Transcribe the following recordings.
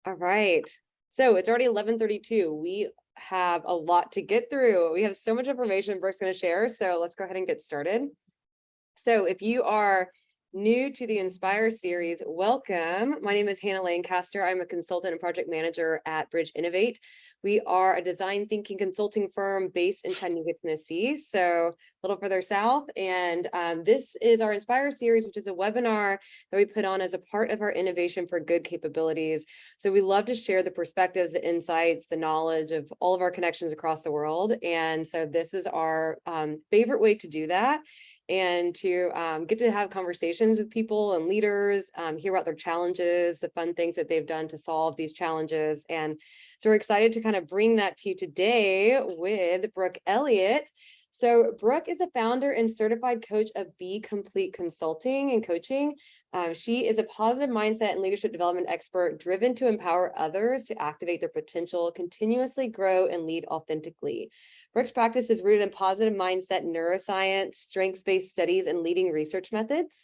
All right. So it's already 11:32. We have a lot to get through. We have so much information Brooke's going to share. So let's go ahead and get started. So if you are new to the Inspire series, welcome. My name is Hannah Lancaster. I'm a consultant and project manager at Bridge Innovate. We are a design thinking consulting firm based in Chattanooga, Tennessee, so a little further south. And this is our Inspire series, which is a webinar that we put on as a part of our Innovation for Good capabilities. So we love to share the perspectives, the insights, the knowledge of all of our connections across the world. And so this is our favorite way to do that, and to get to have conversations with people and leaders, hear about their challenges, the fun things that they've done to solve these challenges. And so we're excited to kind of bring that to you today with Brooke Elliott. So Brooke is a founder and certified coach of Be Complete Consulting and Coaching. She is a positive mindset and leadership development expert driven to empower others to activate their potential, continuously grow, and lead authentically. Brooke's practice is rooted in positive mindset, neuroscience, strengths-based studies, and leading research methods.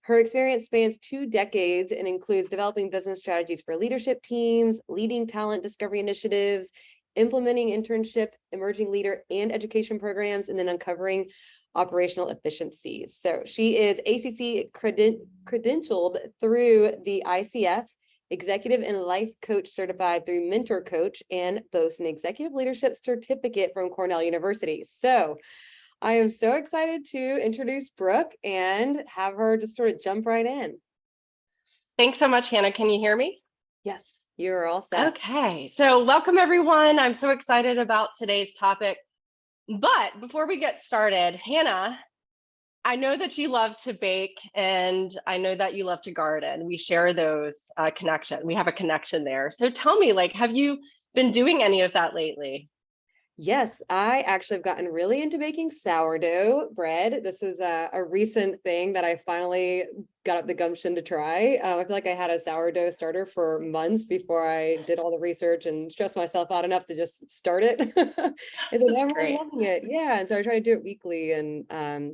Her experience spans 2 decades and includes developing business strategies for leadership teams, leading talent discovery initiatives, implementing internship, emerging leader, and education programs, and then uncovering operational efficiencies. So she is ACC credentialed through the ICF, executive and life coach certified through Mentor Coach, and boasts an executive leadership certificate from Cornell University. So I am so excited to introduce Brooke and have her just sort of jump right in. Thanks so much, Hannah. Can you hear me? Yes, you're all set. Okay, so welcome everyone. I'm so excited about today's topic. But before we get started, Hannah, I know that you love to bake and I know that you love to garden. We share those connections. We have a connection there. So tell me, have you been doing any of that lately? Yes, I actually have gotten really into baking sourdough bread. This is a recent thing that I finally got up the gumption to try. I feel like I had a sourdough starter for months before I did all the research and stressed myself out enough to just start it. And so now That's I'm really great. loving it. Yeah, and so I try to do it weekly, and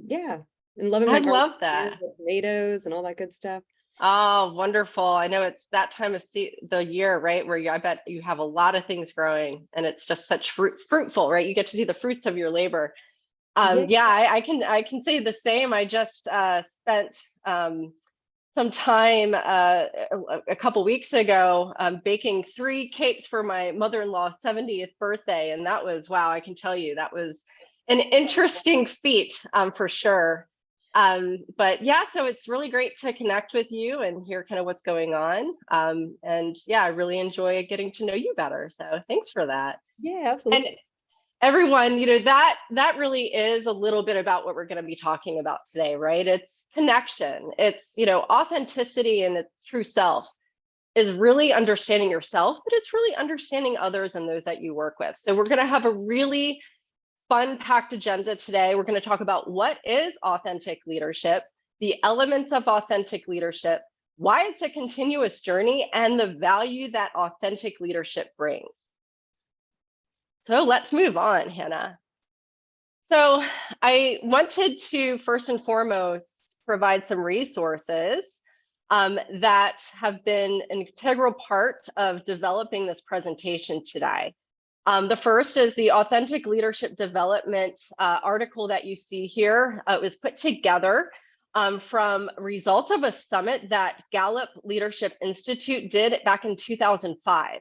yeah, and loving I my garlic, love that. tomatoes, and all that good stuff. Oh, wonderful. I know it's that time of the year, right? Where I bet you have a lot of things growing and it's just such fruitful, right? You get to see the fruits of your labor. Yeah. Yeah, I can say the same. I just spent some time a couple weeks ago baking 3 cakes for my mother-in-law's 70th birthday. And that was, wow, I can tell you, that was an interesting feat for sure. But yeah, so it's really great to connect with you and hear kind of what's going on. And yeah, I really enjoy getting to know you better. So thanks for that. Yeah, And absolutely. everyone, that really is a little bit about what we're going to be talking about today, right? It's connection. It's, authenticity and its true self is really understanding yourself, but it's really understanding others and those that you work with. So we're going to have a really fun-packed agenda today. We're going to talk about what is authentic leadership, the elements of authentic leadership, why it's a continuous journey, and the value that authentic leadership brings. So let's move on, Hannah. So I wanted to first and foremost provide some resources that have been an integral part of developing this presentation today. The first is the Authentic Leadership Development article that you see here. It was put together from results of a summit that Gallup Leadership Institute did back in 2005.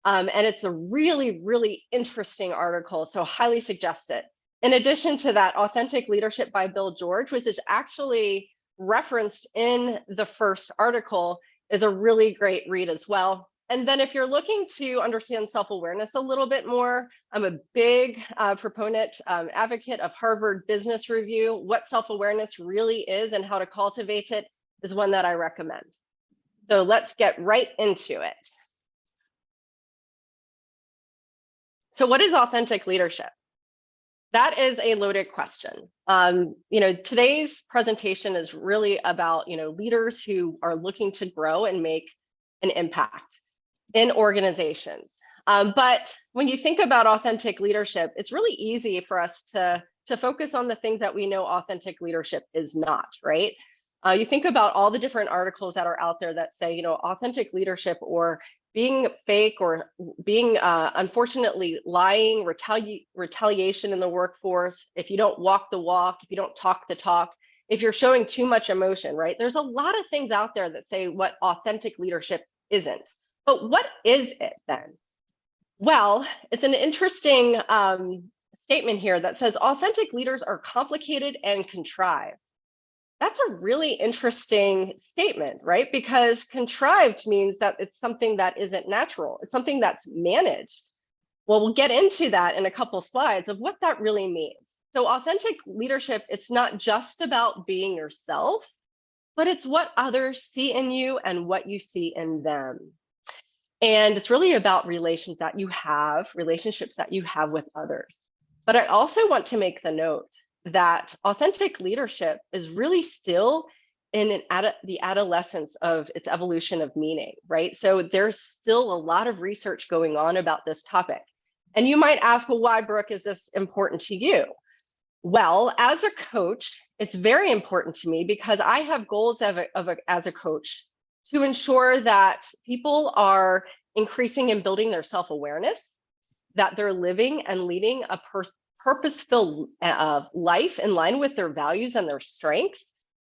And it's a really, really interesting article, so highly suggest it. In addition to that, Authentic Leadership by Bill George, which is actually referenced in the first article, is a really great read as well. And then if you're looking to understand self-awareness a little bit more, I'm a big proponent, advocate of Harvard Business Review. What self-awareness really is and how to cultivate it is one that I recommend. So let's get right into it. So what is authentic leadership? That is a loaded question. Today's presentation is really about, leaders who are looking to grow and make an impact in organizations. But when you think about authentic leadership, it's really easy for us to focus on the things that we know authentic leadership is not, right? You think about all the different articles that are out there that say, you know, authentic leadership or being fake or being unfortunately lying, retaliation in the workforce, if you don't walk the walk, if you don't talk the talk, if you're showing too much emotion, right? There's a lot of things out there that say what authentic leadership isn't. But what is it then? Well, it's an interesting statement here that says authentic leaders are complicated and contrived. That's a really interesting statement, right? Because contrived means that it's something that isn't natural. It's something that's managed. Well, we'll get into that in a couple slides of what that really means. So authentic leadership, it's not just about being yourself, but it's what others see in you and what you see in them. And it's really about relationships that you have with others. But I also want to make the note that authentic leadership is really still in the adolescence of its evolution of meaning, right? So there's still a lot of research going on about this topic. And you might ask, well, why, Brooke, is this important to you? Well, as a coach, it's very important to me because I have goals as a coach to ensure that people are increasing and building their self-awareness, that they're living and leading a purpose-filled life in line with their values and their strengths.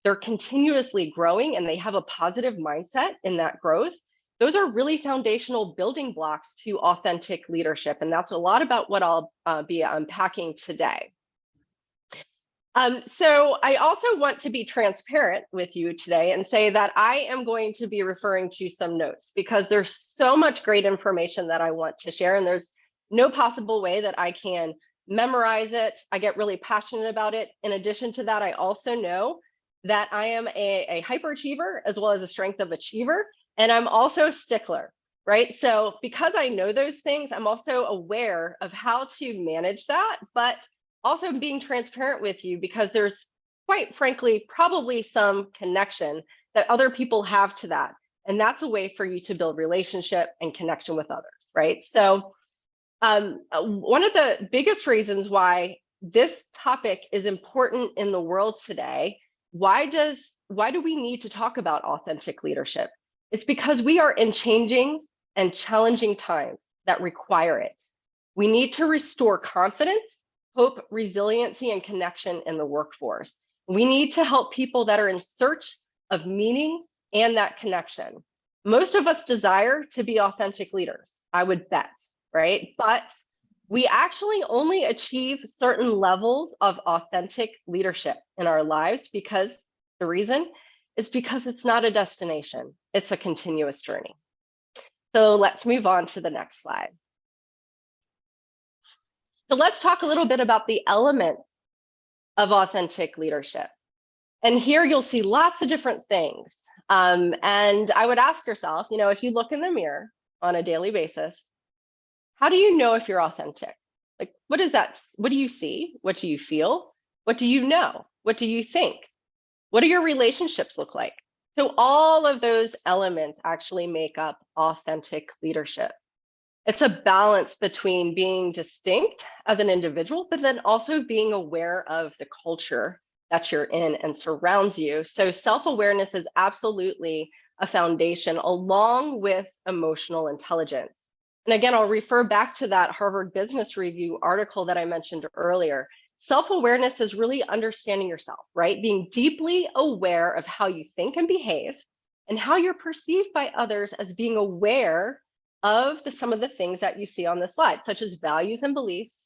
They're continuously growing and they have a positive mindset in that growth. Those are really foundational building blocks to authentic leadership. And that's a lot about what I'll be unpacking today. So I also want to be transparent with you today and say that I am going to be referring to some notes because there's so much great information that I want to share, and there's no possible way that I can memorize it. I get really passionate about it. In addition to that, I also know that I am a hyperachiever as well as a strength of achiever, and I'm also a stickler, right? So because I know those things, I'm also aware of how to manage that, but also being transparent with you because there's, quite frankly, probably some connection that other people have to that. And that's a way for you to build relationship and connection with others, right? So one of the biggest reasons why this topic is important in the world today, why do we need to talk about authentic leadership? It's because we are in changing and challenging times that require it. We need to restore confidence, hope, resiliency, and connection in the workforce. We need to help people that are in search of meaning and that connection. Most of us desire to be authentic leaders, I would bet, right? But we actually only achieve certain levels of authentic leadership in our lives because the reason is because it's not a destination, it's a continuous journey. So let's move on to the next slide. So let's talk a little bit about the elements of authentic leadership. And here you'll see lots of different things. And I would ask yourself, you know, if you look in the mirror on a daily basis, how do you know if you're authentic? Like, what is that? What do you see? What do you feel? What do you know? What do you think? What do your relationships look like? So all of those elements actually make up authentic leadership. It's a balance between being distinct as an individual, but then also being aware of the culture that you're in and surrounds you. So self-awareness is absolutely a foundation along with emotional intelligence. And again, I'll refer back to that Harvard Business Review article that I mentioned earlier. Self-awareness is really understanding yourself, right? Being deeply aware of how you think and behave and how you're perceived by others as being aware of some of the things that you see on the slide, such as values and beliefs,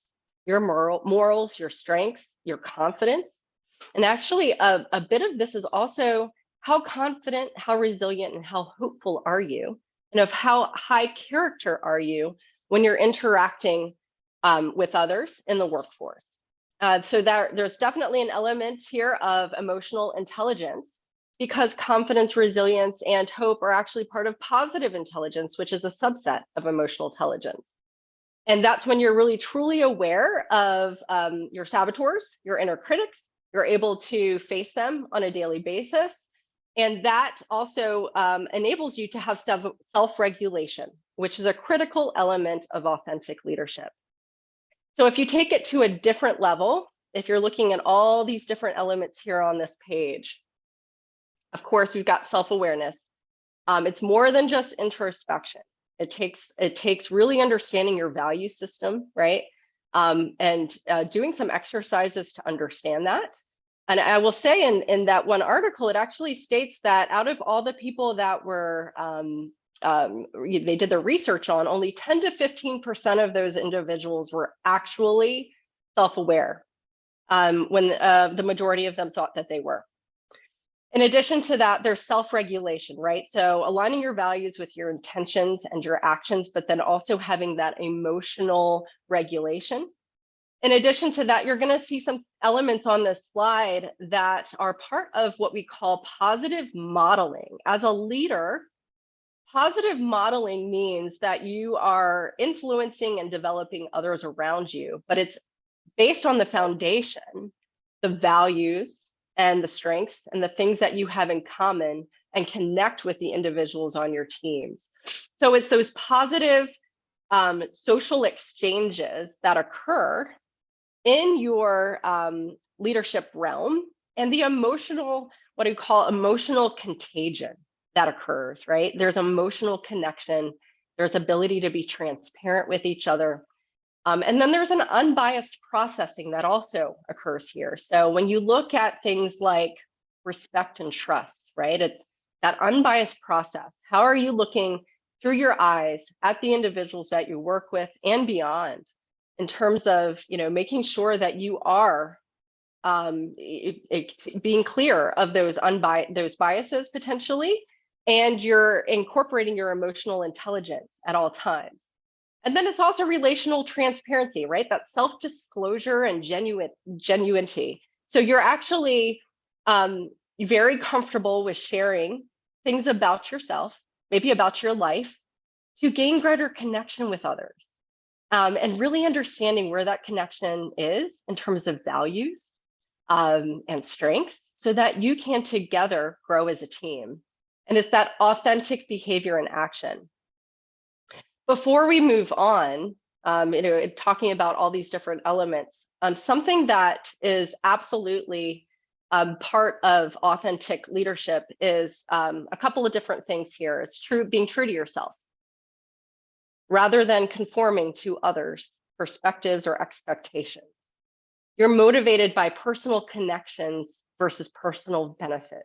your morals, your strengths, your confidence. And actually, a bit of this is also how confident, how resilient, and how hopeful are you? And of how high character are you when you're interacting with others in the workforce? So there's definitely an element here of emotional intelligence, because confidence, resilience, and hope are actually part of positive intelligence, which is a subset of emotional intelligence. And that's when you're really truly aware of your saboteurs, your inner critics. You're able to face them on a daily basis. And that also enables you to have self-regulation, which is a critical element of authentic leadership. So if you take it to a different level, if you're looking at all these different elements here on this page, Of course, we've got self-awareness. It's more than just introspection. It takes really understanding your value system, right? And doing some exercises to understand that. And I will say in that one article, it actually states that out of all the people that were, they did the research on, only 10 to 15% of those individuals were actually self-aware, when the majority of them thought that they were. In addition to that, there's self-regulation, right? So aligning your values with your intentions and your actions, but then also having that emotional regulation. In addition to that, you're going to see some elements on this slide that are part of what we call positive modeling. As a leader, positive modeling means that you are influencing and developing others around you, but it's based on the foundation, the values, and the strengths and the things that you have in common, and connect with the individuals on your teams. So it's those positive social exchanges that occur in your leadership realm, and the emotional, what I call emotional contagion that occurs, right? There's emotional connection, there's ability to be transparent with each other. And then there's an unbiased processing that also occurs here. So when you look at things like respect and trust, right? It's that unbiased process. How are you looking through your eyes at the individuals that you work with and beyond, in terms of, making sure that you are being clear of those biases potentially, and you're incorporating your emotional intelligence at all times. And then it's also relational transparency, right? That self-disclosure and genuinity. So you're actually very comfortable with sharing things about yourself, maybe about your life, to gain greater connection with others. And really understanding where that connection is in terms of values and strengths, so that you can together grow as a team. And it's that authentic behavior and action. Before we move on, talking about all these different elements, something that is absolutely part of authentic leadership is a couple of different things here. It's being true to yourself, rather than conforming to others' perspectives or expectations. You're motivated by personal connections versus personal benefit.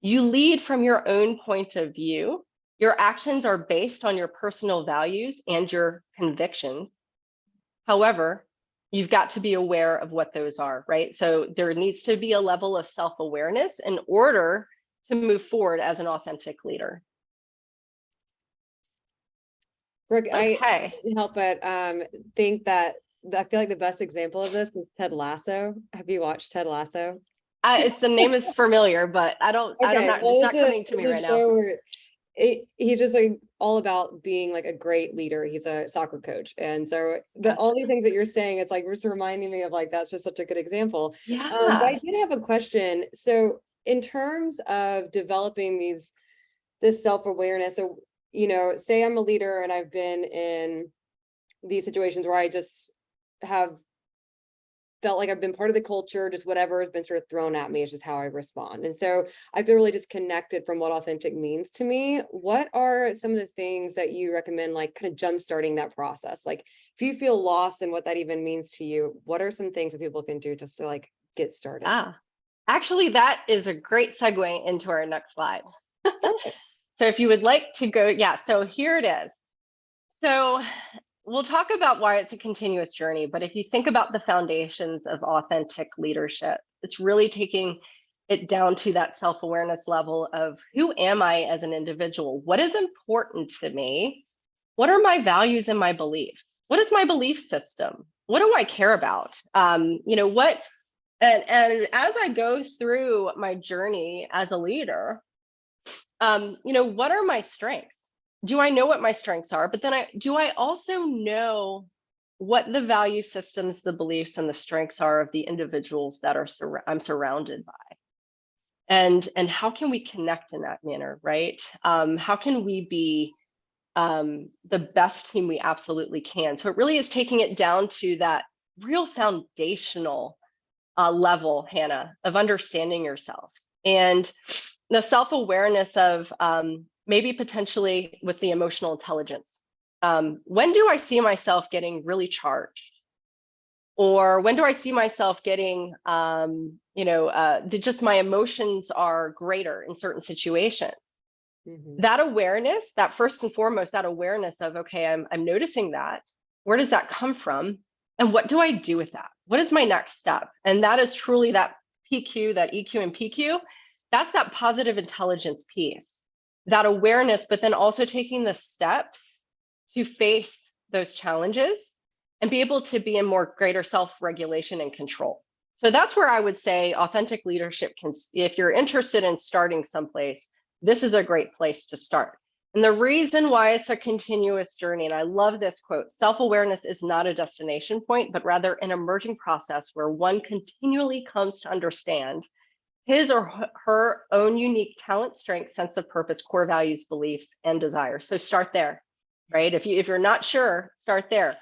You lead from your own point of view. Your actions are based on your personal values and your convictions. However, you've got to be aware of what those are, right? So there needs to be a level of self-awareness in order to move forward as an authentic leader. Brooke, Okay. I can't help but think that I feel like the best example of this is Ted Lasso. Have you watched Ted Lasso? The name is familiar, but it's not coming to me right now. He's just like all about being like a great leader. He's a soccer coach, and so all these things that you're saying, it's like just reminding me of like that's just such a good example. Yeah. But I did have a question. So in terms of developing this self-awareness, so say I'm a leader and I've been in these situations where I just have felt like I've been part of the culture, just whatever has been sort of thrown at me is just how I respond. And so I feel really disconnected from what authentic means to me. What are some of the things that you recommend, like kind of jumpstarting that process? Like if you feel lost in what that even means to you, what are some things that people can do just to like get started? Actually, that is a great segue into our next slide. So if you would like to go, so here it is. So we'll talk about why it's a continuous journey, but if you think about the foundations of authentic leadership, it's really taking it down to that self-awareness level of who am I as an individual? What is important to me? What are my values and my beliefs? What is my belief system? What do I care about? And as I go through my journey as a leader, what are my strengths? Do I know what my strengths are? But then do I also know what the value systems, the beliefs, and the strengths are of the individuals that I'm surrounded by? And how can we connect in that manner, right? How can we be the best team we absolutely can? So it really is taking it down to that real foundational level, Hannah, of understanding yourself. And the self-awareness of maybe potentially with the emotional intelligence. When do I see myself getting really charged? Or when do I see myself getting, just my emotions are greater in certain situations? That awareness, that first and foremost, that awareness of, okay, I'm noticing that. Where does that come from? And what do I do with that? What is my next step? And that is truly that PQ, that EQ and PQ. That's that positive intelligence piece, that awareness, but then also taking the steps to face those challenges and be able to be in more greater self-regulation and control. So that's where I would say authentic leadership can, if you're interested in starting someplace, this is a great place to start. And the reason why it's a continuous journey, and I love this quote, self-awareness is not a destination point, but rather an emerging process where one continually comes to understand his or her own unique talent, strength, sense of purpose, core values, beliefs, and desires. So start there, right? If you're not sure, start there.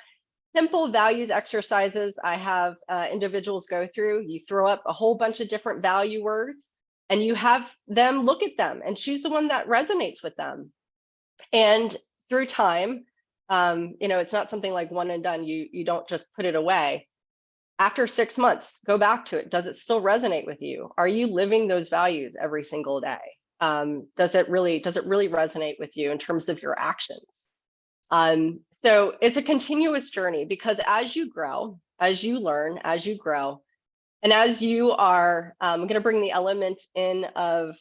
Simple values exercises I have individuals go through. You throw up a whole bunch of different value words and you have them look at them and choose the one that resonates with them. And through time, it's not something like one and done. You don't just put it away. After 6 months, go back to it. Does it still resonate with you? Are you living those values every single day? Does it really resonate with you in terms of your actions? So it's a continuous journey, because as you grow, as you learn, as you grow, and as you are, I'm going to bring the element in of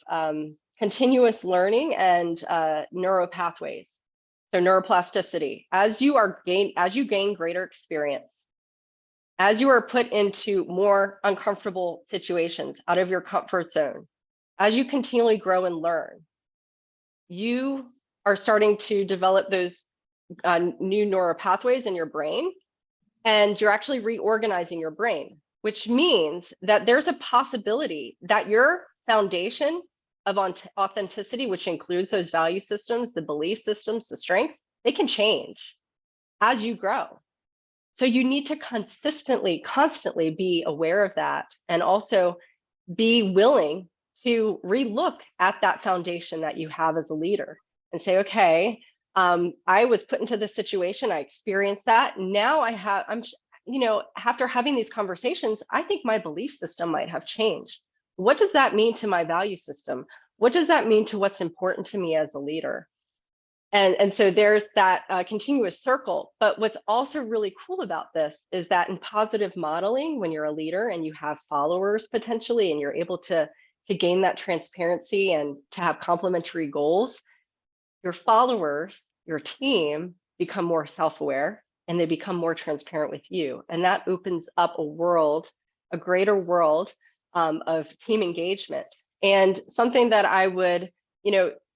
continuous learning and neuro pathways. So neuroplasticity, as you gain greater experience, as you are put into more uncomfortable situations, out of your comfort zone, as you continually grow and learn, you are starting to develop those new neural pathways in your brain, and you're actually reorganizing your brain, which means that there's a possibility that your foundation of authenticity, which includes those value systems, the belief systems, the strengths, they can change as you grow. So you need to constantly be aware of that, and also be willing to relook at that foundation that you have as a leader and say, okay, I was put into this situation, I experienced that. Now after having these conversations, I think my belief system might have changed. What does that mean to my value system? What does that mean to what's important to me as a leader? And so there's that continuous circle. But what's also really cool about this is that in positive modeling, when you're a leader and you have followers potentially, and you're able to gain that transparency and to have complementary goals, your followers, your team become more self-aware, and they become more transparent with you. And that opens up a greater world of team engagement. And something that I would,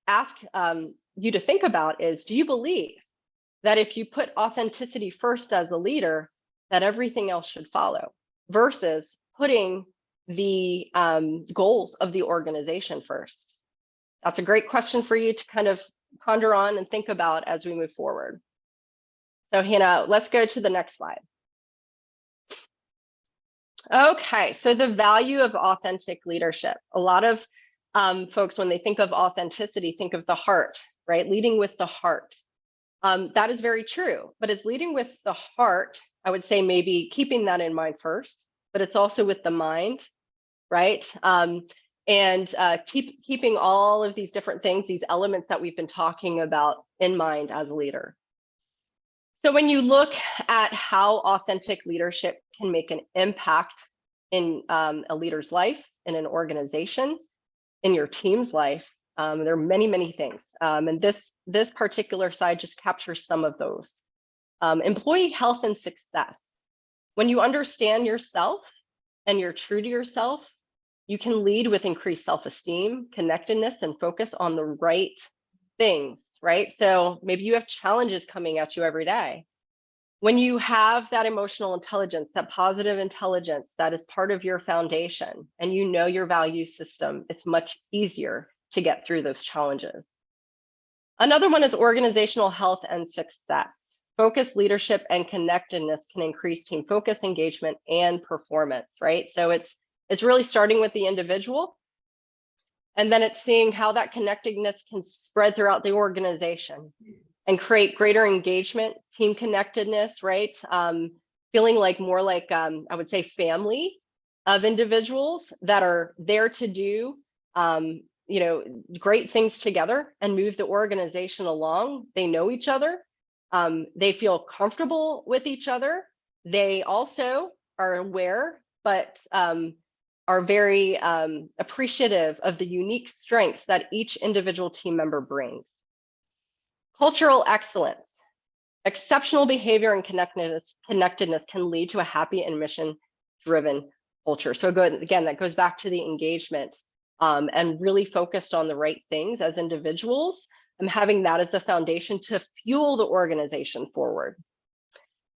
ask you to think about is, do you believe that if you put authenticity first as a leader, that everything else should follow, versus putting the goals of the organization first? That's a great question for you to kind of ponder on and think about as we move forward. So Hannah, let's go to the next slide. Okay, so the value of authentic leadership. A lot of folks, when they think of authenticity, think of the heart, right? Leading with the heart. That is very true, but it's leading with the heart. I would say maybe keeping that in mind first, but it's also with the mind, right? And keeping all of these different things, these elements that we've been talking about in mind as a leader. So when you look at how authentic leadership can make an impact in a leader's life, in an organization, in your team's life, there are many, many things. And this particular slide just captures some of those. Employee health and success. When you understand yourself and you're true to yourself, you can lead with increased self-esteem, connectedness, and focus on the right things, right? So maybe you have challenges coming at you every day. When you have that emotional intelligence, that positive intelligence that is part of your foundation, and you know your value system, it's much easier to get through those challenges. Another one is organizational health and success. Focus, leadership, and connectedness can increase team focus, engagement, and performance, right? So it's really starting with the individual. And then it's seeing how that connectedness can spread throughout the organization and create greater engagement, team connectedness, right? Feeling like more like, I would say, family of individuals that are there to do, great things together and move the organization along. They know each other. They feel comfortable with each other. They also are aware, but are very appreciative of the unique strengths that each individual team member brings. Cultural excellence. Exceptional behavior and connectedness can lead to a happy and mission-driven culture. So again, that goes back to the engagement and really focused on the right things as individuals, and having that as a foundation to fuel the organization forward.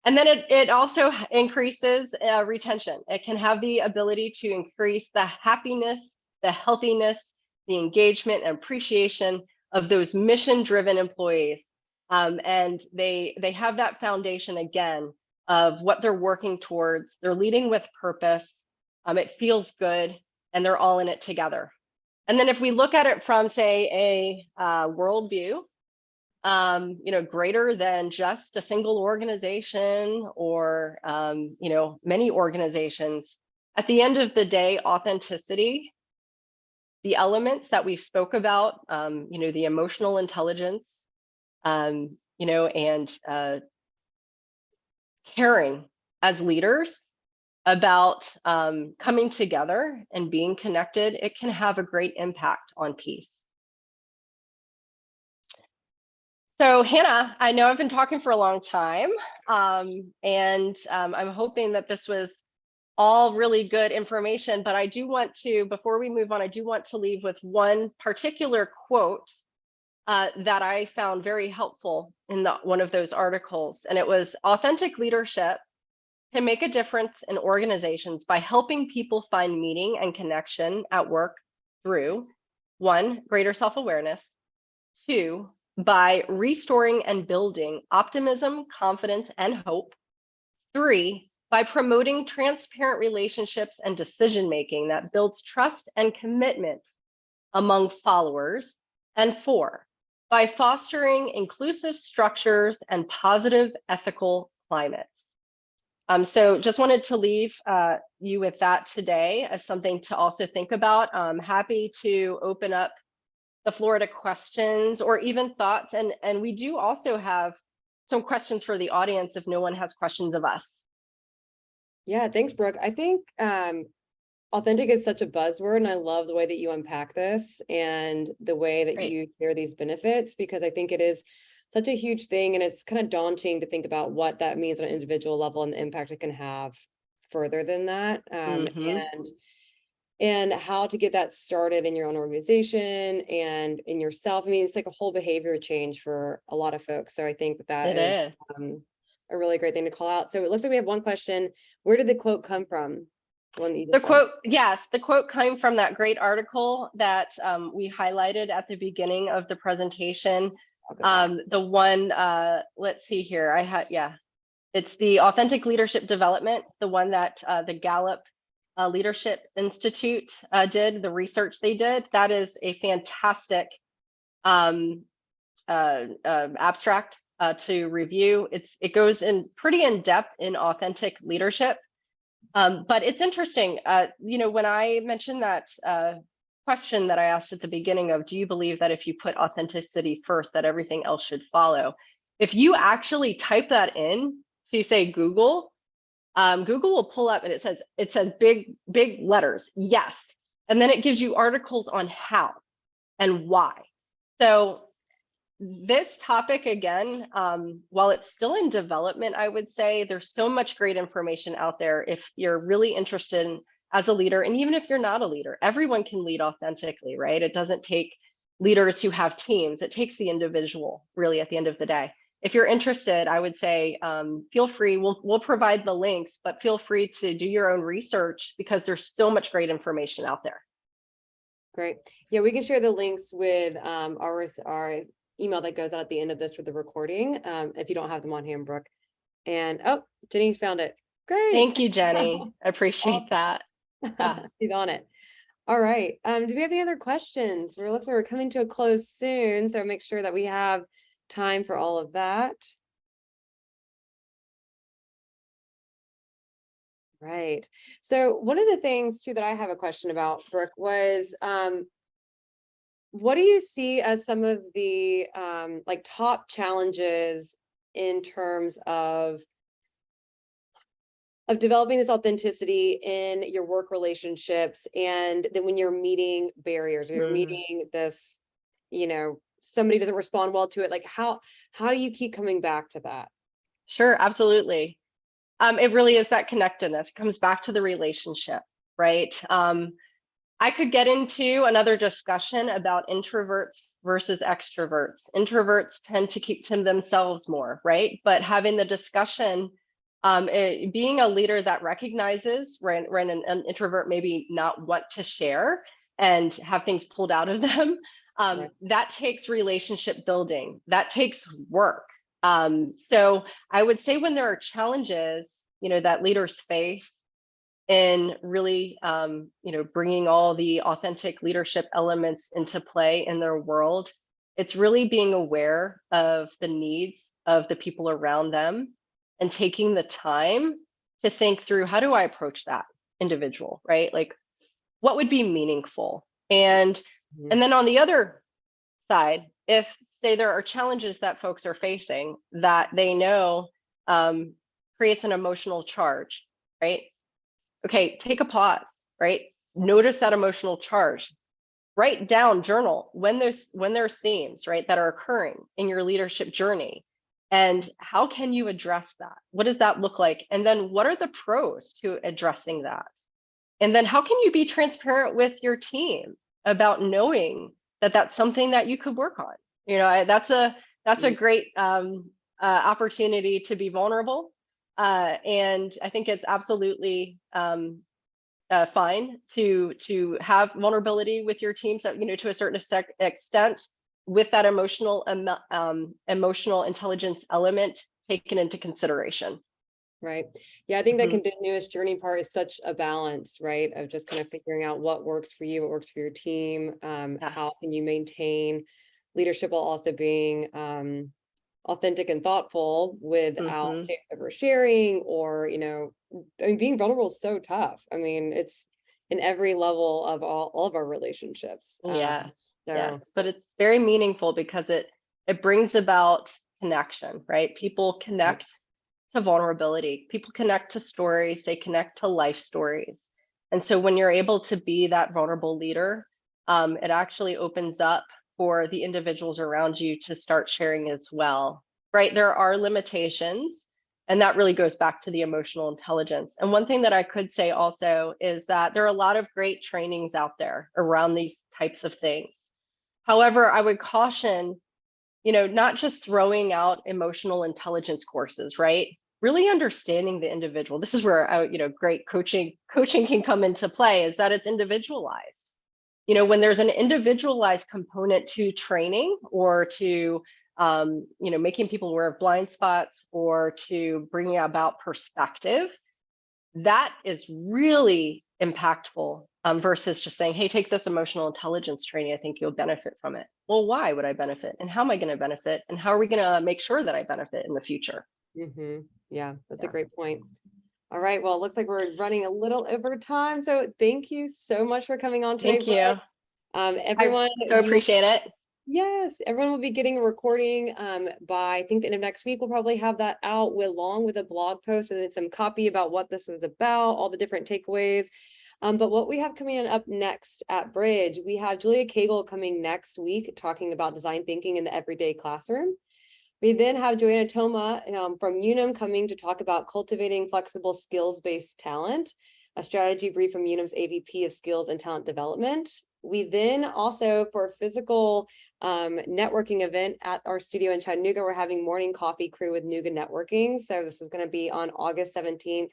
And then it also increases retention. It can have the ability to increase the happiness, the healthiness, the engagement and appreciation of those mission-driven employees. And they have that foundation again of what they're working towards. They're leading with purpose. It feels good, and they're all in it together. And then if we look at it from, say, a worldview, greater than just a single organization or, many organizations, at the end of the day, authenticity, the elements that we spoke about, the emotional intelligence, and caring as leaders about coming together and being connected, it can have a great impact on peace. So Hannah, I know I've been talking for a long time, and I'm hoping that this was all really good information, but I do want to, before we move on, I do want to leave with one particular quote that I found very helpful in one of those articles. And it was, authentic leadership can make a difference in organizations by helping people find meaning and connection at work through 1, greater self-awareness, 2, by restoring and building optimism, confidence, and hope, 3, by promoting transparent relationships and decision-making that builds trust and commitment among followers, and 4, by fostering inclusive structures and positive ethical climates. So just wanted to leave you with that today as something to also think about. I'm happy to open up the floor to questions or even thoughts. And we do also have some questions for the audience if no one has questions of us. Yeah, thanks, Brooke. I think authentic is such a buzzword, and I love the way that you unpack this and the way that Great. you share these benefits, because I think it is such a huge thing, and it's kind of daunting to think about what that means on an individual level and the impact it can have further than that. And how to get that started in your own organization and in yourself. I mean, it's like a whole behavior change for a lot of folks. So I think that is a really great thing to call out. So it looks like we have one question. Where did the quote come from? The quote, yes, the quote came from that great article that we highlighted at the beginning of the presentation. The one, let's see here, it's the Authentic Leadership Development, the one that the Gallup Leadership Institute did, the research they did. That is a fantastic abstract to review. It goes in pretty in depth in authentic leadership. But it's interesting, when I mentioned that question that I asked at the beginning of, do you believe that if you put authenticity first, that everything else should follow? If you actually type that in to say Google, Google will pull up and it says big letters, yes. And then it gives you articles on how and why. So this topic, again, while it's still in development, I would say there's so much great information out there if you're really interested in, as a leader, and even if you're not a leader, everyone can lead authentically, right? It doesn't take leaders who have teams. It takes the individual, really, at the end of the day. If you're interested, I would say feel free. We'll provide the links, but feel free to do your own research because there's so much great information out there. Great. Yeah, we can share the links with our email that goes out at the end of this for the recording, if you don't have them on hand, Brooke. And oh, Jenny's found it. Great. Thank you, Jenny. I appreciate that. She's on it. All right. Do we have any other questions? It looks like we're coming to a close soon, so make sure that we have time for all of that. Right. So one of the things too that I have a question about, Brooke, was what do you see as some of the like top challenges in terms of developing this authenticity in your work relationships, and then when you're meeting barriers or you're meeting this, somebody doesn't respond well to it, like how do you keep coming back to that? Sure, absolutely. It really is that connectedness. It comes back to the relationship, right? I could get into another discussion about introverts versus extroverts. Introverts tend to keep to themselves more, right? But having the discussion, being a leader that recognizes when an introvert maybe not want to share and have things pulled out of them, Right. that takes relationship building. That takes work. So I would say when there are challenges, that leaders face in really, bringing all the authentic leadership elements into play in their world, it's really being aware of the needs of the people around them and taking the time to think through, how do I approach that individual, right? Like, what would be meaningful? And Mhm. and then on the other side, if say there are challenges that folks are facing that they know creates an emotional charge, right? Okay, take a pause, right? Notice that emotional charge. Write down, journal when there's themes, right, that are occurring in your leadership journey. And how can you address that? What does that look like? And then what are the pros to addressing that? And then how can you be transparent with your team about knowing that that's something that you could work on? That's a great opportunity to be vulnerable. And I think it's absolutely fine to have vulnerability with your teams, that to a certain extent, with that emotional intelligence element taken into consideration. Right. Yeah, I think that Mhm. continuous journey part is such a balance, right? Of just kind of figuring out what works for you, what works for your team. Yeah. How can you maintain leadership while also being authentic and thoughtful without Hmm. oversharing, or, I mean, being vulnerable is so tough. I mean, it's in every level of all of our relationships. Yes, So yes, but it's very meaningful because it brings about connection, right? People connect to vulnerability. People connect to stories, they connect to life stories. And so when you're able to be that vulnerable leader, it actually opens up for the individuals around you to start sharing as well, right? There are limitations, and that really goes back to the emotional intelligence. And one thing that I could say also is that there are a lot of great trainings out there around these types of things. However, I would caution, not just throwing out emotional intelligence courses, right? Really understanding the individual. This is where great coaching can come into play, is that it's individualized. When there's an individualized component to training, or to making people aware of blind spots, or to bringing about perspective, that is really impactful, versus just saying, hey, take this emotional intelligence training, I think you'll benefit from it. Well, why would I benefit, and how am I going to benefit, and how are we going to make sure that I benefit in the future? yeah, that's a Yeah. great point. All right. Well, it looks like we're running a little over time. So thank you so much for coming on today, Thank Brooke. you. I Everyone, so appreciate it. yes, everyone will be getting a recording by, I think, the end of next week. We'll probably have that out along with a blog post and then some copy about what this was about, all the different takeaways. But what we have coming up next at Bridge, we have Julia Cagle coming next week talking about design thinking in the everyday classroom. We then have Joanna Toma from Unum coming to talk about cultivating flexible skills-based talent, a strategy brief from Unum's AVP of Skills and Talent Development. We then also, for a physical networking event at our studio in Chattanooga, we're having morning coffee crew with Nuga Networking. So this is going to be on August 17th.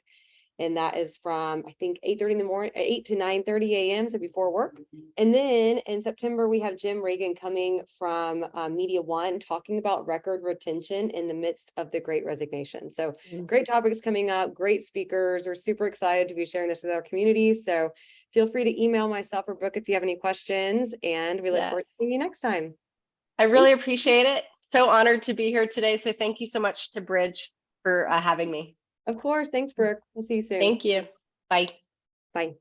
And that is from, I think, 8:30 in the morning, 8 to 9:30 a.m. So before work. And then in September, we have Jim Reagan coming from Media One talking about record retention in the midst of the Great Resignation. So great topics coming up, great speakers. We're super excited to be sharing this with our community. So if Feel free to email myself or Brooke if you have any questions, and we look Yes. forward to seeing you next time. I really appreciate it. So honored to be here today. So thank you so much to Bridge for having me. Of course. Thanks, Brooke. We'll see you soon. Thank you. Bye. Bye.